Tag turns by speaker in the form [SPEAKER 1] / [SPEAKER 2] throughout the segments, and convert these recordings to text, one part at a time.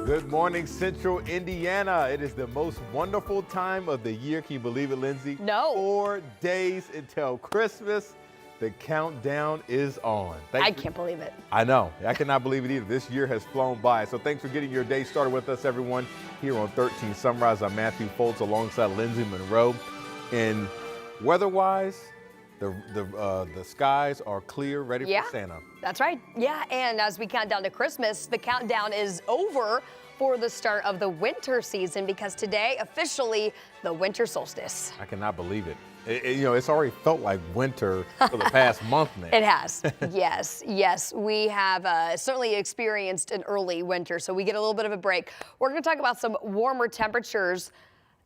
[SPEAKER 1] Good morning, Central Indiana. It is the most wonderful time of the year. Can you believe it, Lindsay?
[SPEAKER 2] No.
[SPEAKER 1] 4 days until Christmas. The countdown is on.
[SPEAKER 2] I can't believe it.
[SPEAKER 1] I know. I cannot believe it either. This year has flown by. So thanks for getting your day started with us, everyone, here on 13 Sunrise. I'm Matthew Foltz alongside Lindsay Monroe. And weather-wise, the skies are clear, ready for Santa.
[SPEAKER 2] That's right. Yeah, and as we count down to Christmas, the countdown is over for the start of the winter season because today, officially, the winter solstice.
[SPEAKER 1] I cannot believe it. It's already felt like winter for the past month now.
[SPEAKER 2] It has. Yes. We have certainly experienced an early winter, so we get a little bit of a break. We're going to talk about some warmer temperatures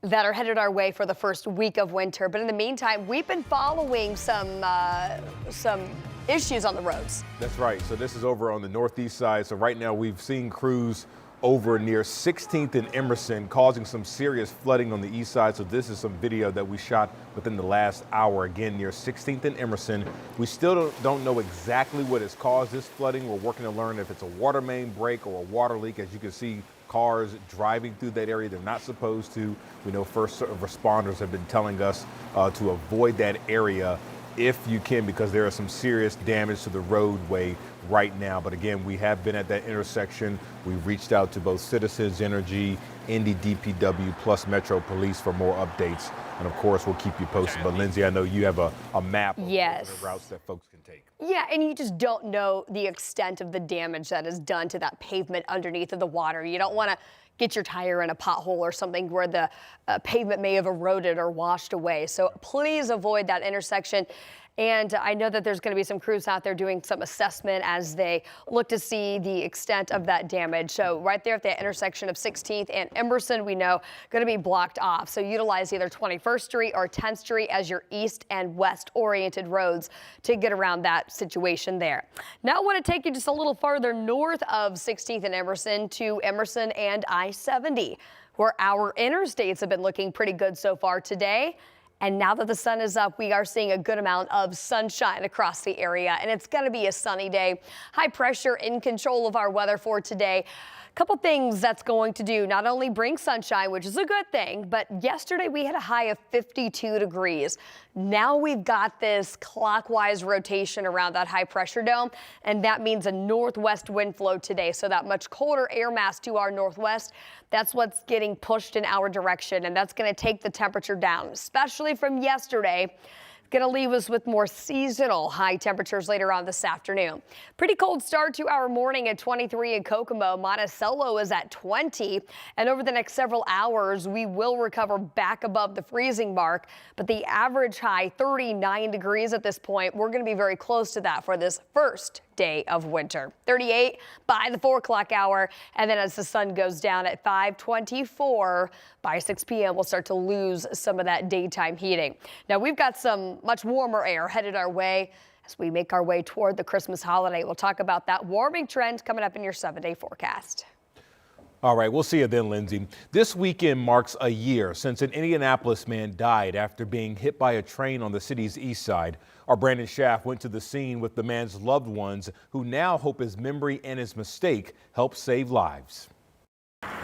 [SPEAKER 2] that are headed our way for the first week of winter. But in the meantime, we've been following some issues on the roads.
[SPEAKER 1] That's right. So this is over on the northeast side. So right now we've seen crews over near 16th and Emerson causing some serious flooding on the east side. So this is some video that we shot within the last hour, again, near 16th and Emerson. We still don't know exactly what has caused this flooding. We're working to learn if it's a water main break or a water leak. As you can see, cars driving through that area, they're not supposed to. We know first responders have been telling us to avoid that area if you can, because there is some serious damage to the roadway right now. But again, we have been at that intersection. We've reached out to both Citizens Energy, Indy DPW, plus Metro Police for more updates. And of course, we'll keep you posted. But Lindsay, I know you have a map of the routes that folks can take.
[SPEAKER 2] Yeah, and you just don't know the extent of the damage that is done to that pavement underneath of the water. You don't want to get your tire in a pothole or something where the pavement may have eroded or washed away. So please avoid that intersection. And I know that there's going to be some crews out there doing some assessment as they look to see the extent of that damage. So right there at the intersection of 16th and Emerson, we know going to be blocked off. So utilize either 21st Street or 10th Street as your east and west oriented roads to get around that situation there. Now I want to take you just a little farther north of 16th and Emerson to Emerson and I-70, where our interstates have been looking pretty good so far today. And now that the sun is up, we are seeing a good amount of sunshine across the area, and it's going to be a sunny day. High pressure in control of our weather for today. Couple things that's going to do, not only bring sunshine, which is a good thing, but yesterday we had a high of 52 degrees. Now we've got this clockwise rotation around that high pressure dome, and that means a northwest wind flow today. So that much colder air mass to our northwest, that's what's getting pushed in our direction, and that's going to take the temperature down, especially from yesterday. Going to leave us with more seasonal high temperatures later on this afternoon. Pretty cold start to our morning at 23 in Kokomo. Monticello is at 20. And over the next several hours, we will recover back above the freezing mark. But the average high 39 degrees at this point. We're going to be very close to that for this first day of winter. 38 by the 4 o'clock hour. And then as the sun goes down at 5:24 by 6 p.m., we'll start to lose some of that daytime heating. Now we've got some much warmer air headed our way as we make our way toward the Christmas holiday. We'll talk about that warming trend coming up in your 7-day forecast.
[SPEAKER 1] All right, we'll see you then, Lindsay. This weekend marks a year since an Indianapolis man died after being hit by a train on the city's east side. Our Brandon Schaff went to the scene with the man's loved ones who now hope his memory and his mistake help save lives.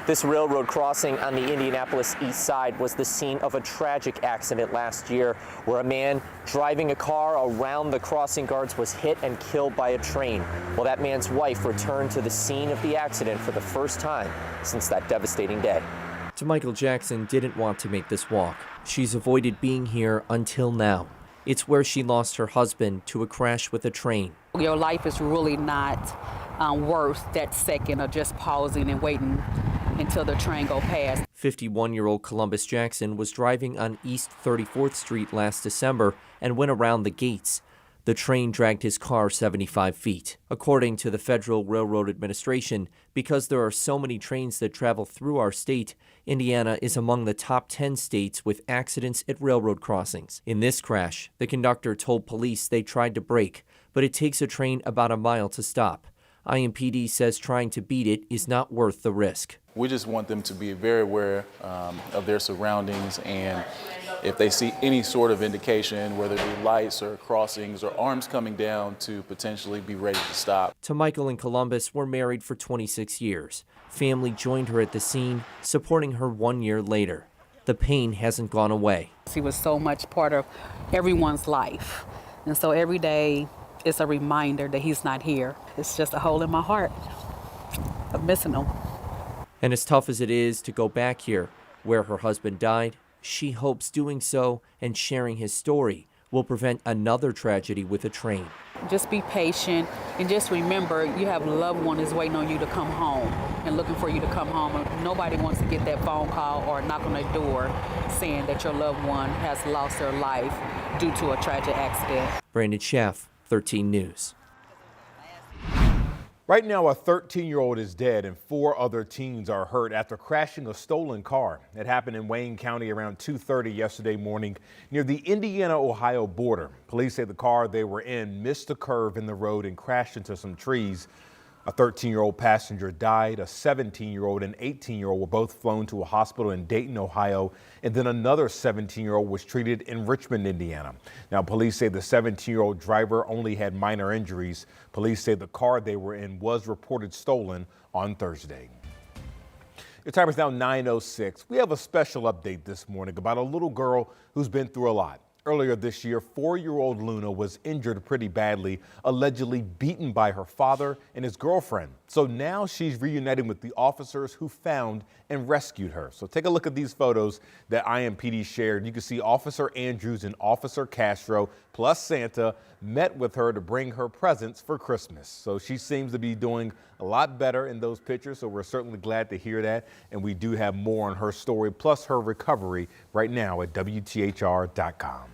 [SPEAKER 3] This railroad crossing on the Indianapolis east side was the scene of a tragic accident last year where a man driving a car around the crossing guards was hit and killed by a train. Well, that man's wife returned to the scene of the accident for the first time since that devastating day.
[SPEAKER 4] Michael Jackson didn't want to make this walk. She's avoided being here until now. It's where she lost her husband to a crash with a train.
[SPEAKER 5] Your life is really not worth that second of just pausing and waiting until the train go past.
[SPEAKER 4] 51-year-old Columbus Jackson was driving on East 34th Street last December and went around the gates. The train dragged his car 75 feet. According to the Federal Railroad Administration, because there are so many trains that travel through our state, Indiana is among the top 10 states with accidents at railroad crossings. In this crash, the conductor told police they tried to brake, but it takes a train about a mile to stop. IMPD says trying to beat it is not worth the risk.
[SPEAKER 6] We just want them to be very aware of their surroundings, and if they see any sort of indication, whether it be lights or crossings or arms coming down, to potentially be ready to stop.
[SPEAKER 4] To Michael and Columbus were married for 26 years. Family joined her at the scene, supporting her 1 year later. The pain hasn't gone away.
[SPEAKER 5] He was so much part of everyone's life. And so every day it's a reminder that he's not here. It's just a hole in my heart of missing him.
[SPEAKER 4] And as tough as it is to go back here, where her husband died, she hopes doing so and sharing his story will prevent another tragedy with a train.
[SPEAKER 5] Just be patient and just remember you have loved ones waiting on you to come home and looking for you to come home. Nobody wants to get that phone call or knock on their door saying that your loved one has lost their life due to a tragic accident.
[SPEAKER 4] Brandon Schaff, 13 News.
[SPEAKER 1] Right now, a 13-year-old is dead and 4 other teens are hurt after crashing a stolen car. It happened in Wayne County around 2:30 yesterday morning near the Indiana-Ohio border. Police say the car they were in missed a curve in the road and crashed into some trees. A 13-year-old passenger died. A 17-year-old and 18-year-old were both flown to a hospital in Dayton, Ohio, and then another 17-year-old was treated in Richmond, Indiana. Now, police say the 17-year-old driver only had minor injuries. Police say the car they were in was reported stolen on Thursday. Your time is now 9:06. We have a special update this morning about a little girl who's been through a lot. Earlier this year, 4-year-old Luna was injured pretty badly, allegedly beaten by her father and his girlfriend. So now she's reuniting with the officers who found and rescued her. So take a look at these photos that IMPD shared. You can see Officer Andrews and Officer Castro plus Santa met with her to bring her presents for Christmas. So she seems to be doing a lot better in those pictures. So we're certainly glad to hear that. And we do have more on her story plus her recovery right now at WTHR.com.